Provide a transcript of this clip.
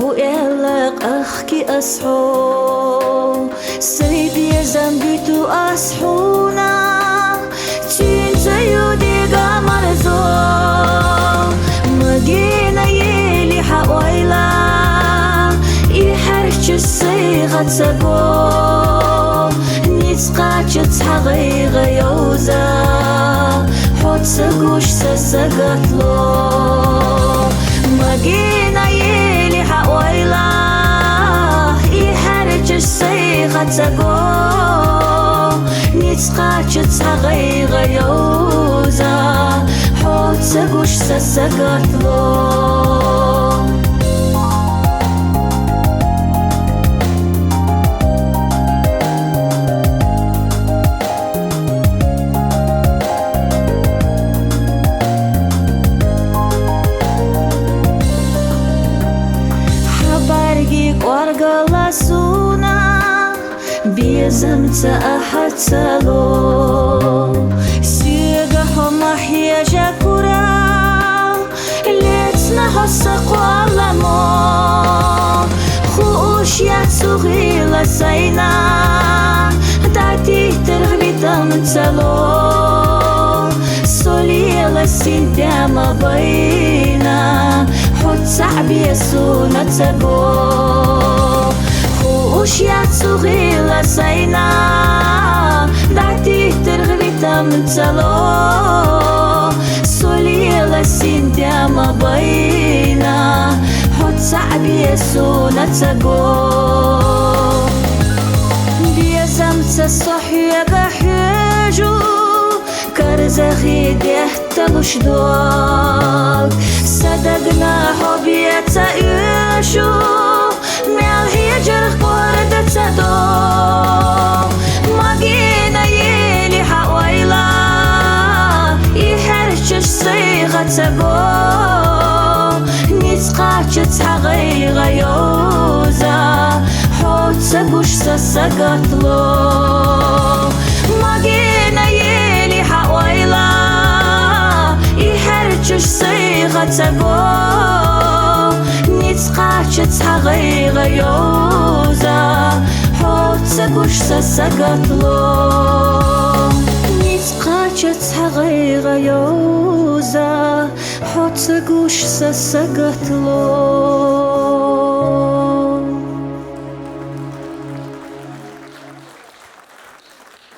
وإلق أخكي أسحو سيدي زنبيتو أسحونا تين زيودي قمر زو مجينا يلي حويلا يحرش الصيغة تسبو نيتقاتش تحغيغ يوزا حوت سقوش سسقتلو مجينا يلي حويلا يحرش الصيغة تسبو نيتقاتش تحغيغ يوزا حوت سقوش سسقتلو ورقلاسونا بيزمت أحد سالو سيقهم محيا جاكورا ليتنا حسق والمو خوش ياتسوغي لسينا دعتي ترغبي تمتلو سولي لسين داما بينا حوت صعبي يسونا تبو خوش ياتسوغي لسينا دعتي ترغبي تمتلو سولي لسين داما بينا حوت صعبي يسونا تبو بيزمت الصحية بحيجو كرزخي ديهتلوش دوك صدقنا حبيت يشو مالهي جرخ بوردة صدوك ماقينا يلي حويلا يحرشش صيغة تبو نيتقاتش تحغيغ يوزا حوت سقوش سسقتلو ماقينا يلي حويلا يحرشش صيغة تبو نيتقاتش تحغيغ يوزا حوت سقوش سسقتلو نيتقاتش تحغيغ يوزا حوت سقوش سسقتلو